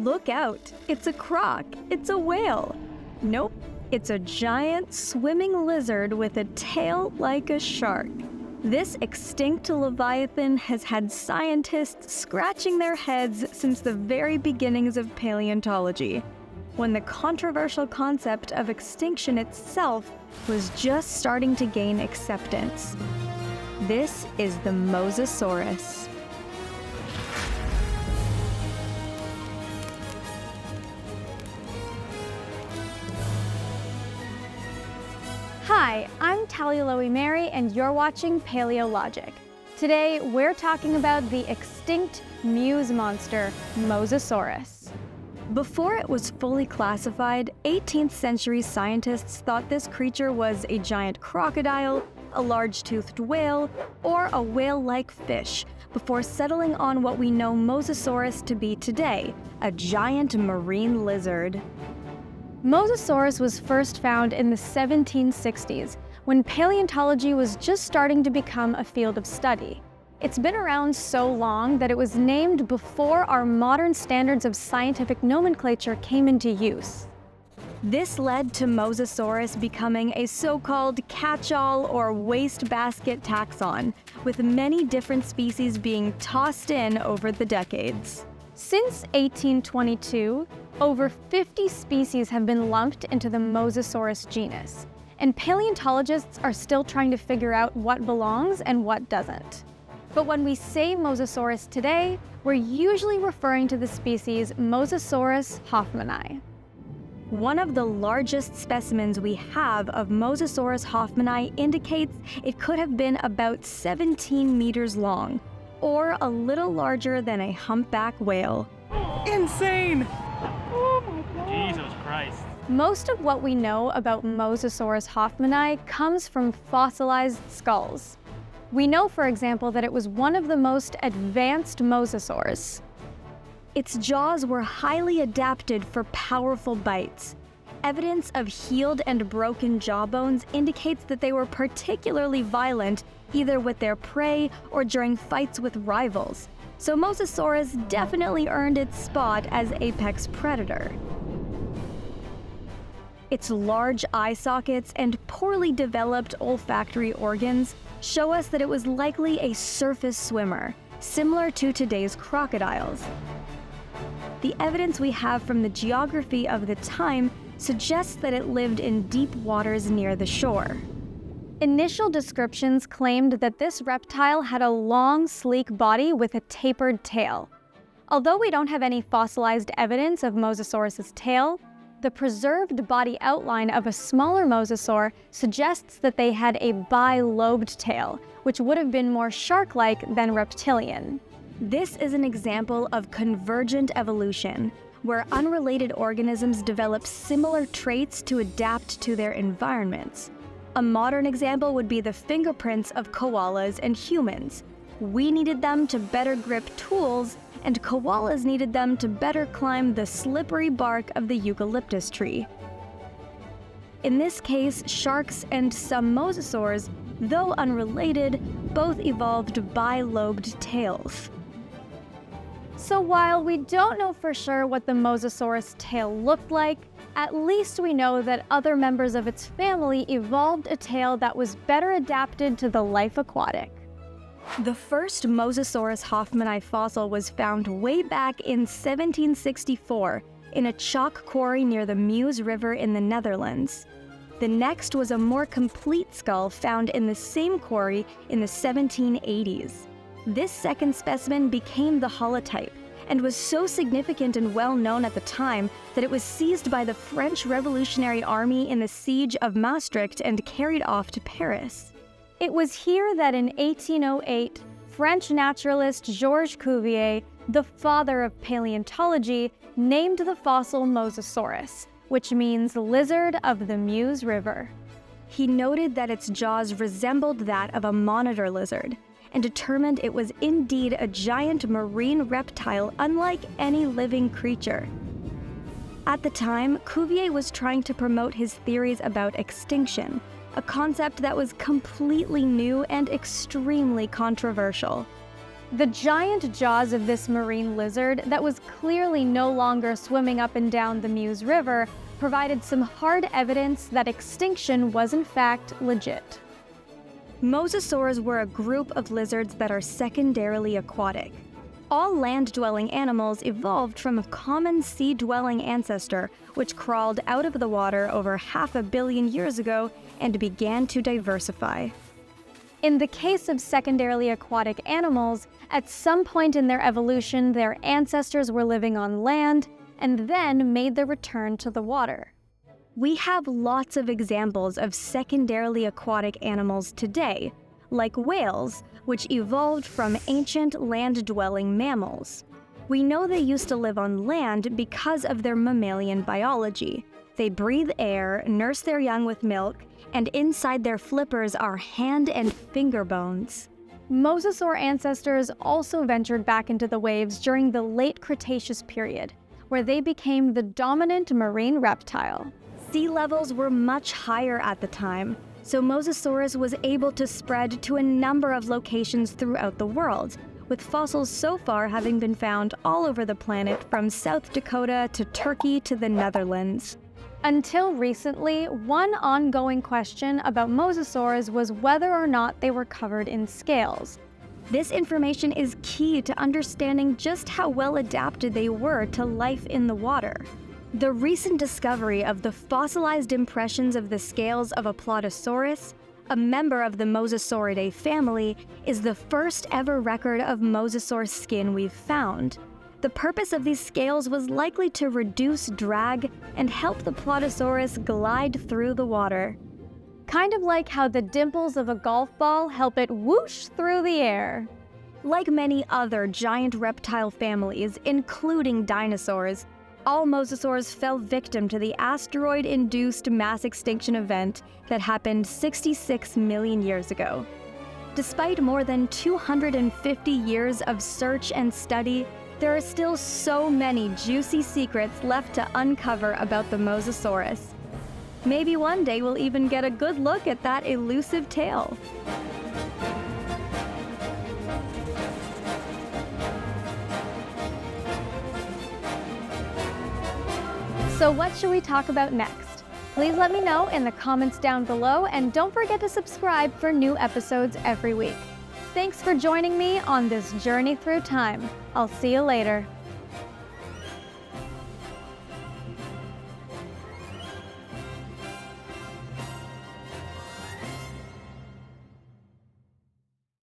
Look out! It's a croc! It's a whale! Nope, it's a giant swimming lizard with a tail like a shark. This extinct leviathan has had scientists scratching their heads since the very beginnings of paleontology, when the controversial concept of extinction itself was just starting to gain acceptance. This is the Mosasaurus. Hi, I'm Talia Lowi-Merri and you're watching Animalogic. Today, we're talking about the extinct Muse monster, Mosasaurus. Before it was fully classified, 18th century scientists thought this creature was a giant crocodile, a large-toothed whale, or a whale-like fish, before settling on what we know Mosasaurus to be today, a giant marine lizard. Mosasaurus was first found in the 1760s, when paleontology was just starting to become a field of study. It's been around so long that it was named before our modern standards of scientific nomenclature came into use. This led to Mosasaurus becoming a so-called catch-all or wastebasket taxon, with many different species being tossed in over the decades. Since 1822, over 50 species have been lumped into the Mosasaurus genus, and paleontologists are still trying to figure out what belongs and what doesn't. But when we say Mosasaurus today, we're usually referring to the species Mosasaurus Hoffmanai. One of the largest specimens we have of Mosasaurus Hoffmanai indicates it could have been about 17 meters long, or a little larger than a humpback whale. Insane! Oh my God. Jesus Christ. Most of what we know about Mosasaurus Hoffmanai comes from fossilized skulls. We know, for example, that it was one of the most advanced mosasaurs. Its jaws were highly adapted for powerful bites. Evidence of healed and broken jawbones indicates that they were particularly violent, either with their prey or during fights with rivals. So Mosasaurus definitely earned its spot as apex predator. Its large eye sockets and poorly developed olfactory organs show us that it was likely a surface swimmer, similar to today's crocodiles. The evidence we have from the geography of the time suggests that it lived in deep waters near the shore. Initial descriptions claimed that this reptile had a long, sleek body with a tapered tail. Although we don't have any fossilized evidence of Mosasaurus's tail, the preserved body outline of a smaller mosasaur suggests that they had a bi-lobed tail, which would have been more shark-like than reptilian. This is an example of convergent evolution, where unrelated organisms develop similar traits to adapt to their environments. A modern example would be the fingerprints of koalas and humans. We needed them to better grip tools, and koalas needed them to better climb the slippery bark of the eucalyptus tree. In this case, sharks and some mosasaurs, though unrelated, both evolved bi-lobed tails. So while we don't know for sure what the Mosasaurus tail looked like, at least we know that other members of its family evolved a tail that was better adapted to the life aquatic. The first Mosasaurus Hoffmanai fossil was found way back in 1764 in a chalk quarry near the Meuse River in the Netherlands. The next was a more complete skull found in the same quarry in the 1780s. This second specimen became the holotype and was so significant and well known at the time that it was seized by the French Revolutionary Army in the siege of Maastricht and carried off to Paris. It was here that in 1808, French naturalist Georges Cuvier, the father of paleontology, named the fossil Mosasaurus, which means lizard of the Meuse River. He noted that its jaws resembled that of a monitor lizard, and determined it was indeed a giant marine reptile unlike any living creature. At the time, Cuvier was trying to promote his theories about extinction, a concept that was completely new and extremely controversial. The giant jaws of this marine lizard that was clearly no longer swimming up and down the Meuse River provided some hard evidence that extinction was in fact legit. Mosasaurs were a group of lizards that are secondarily aquatic. All land-dwelling animals evolved from a common sea-dwelling ancestor which crawled out of the water over 500 million years ago and began to diversify. In the case of secondarily aquatic animals, at some point in their evolution, their ancestors were living on land and then made their return to the water. We have lots of examples of secondarily aquatic animals today, like whales, which evolved from ancient land-dwelling mammals. We know they used to live on land because of their mammalian biology. They breathe air, nurse their young with milk, and inside their flippers are hand and finger bones. Mosasaur ancestors also ventured back into the waves during the late Cretaceous period, where they became the dominant marine reptile. Sea levels were much higher at the time, so Mosasaurus was able to spread to a number of locations throughout the world, with fossils so far having been found all over the planet from South Dakota to Turkey to the Netherlands. Until recently, one ongoing question about mosasaurs was whether or not they were covered in scales. This information is key to understanding just how well adapted they were to life in the water. The recent discovery of the fossilized impressions of the scales of Aplodosaurus, a member of the Mosasauridae family, is the first ever record of mosasaur skin we've found. The purpose of these scales was likely to reduce drag and help the Aplodosaurus glide through the water. Kind of like how the dimples of a golf ball help it whoosh through the air. Like many other giant reptile families, including dinosaurs, all mosasaurs fell victim to the asteroid-induced mass extinction event that happened 66 million years ago. Despite more than 250 years of search and study, there are still so many juicy secrets left to uncover about the Mosasaurus. Maybe one day we'll even get a good look at that elusive tail. So what should we talk about next? Please let me know in the comments down below, and don't forget to subscribe for new episodes every week. Thanks for joining me on this journey through time. I'll see you later.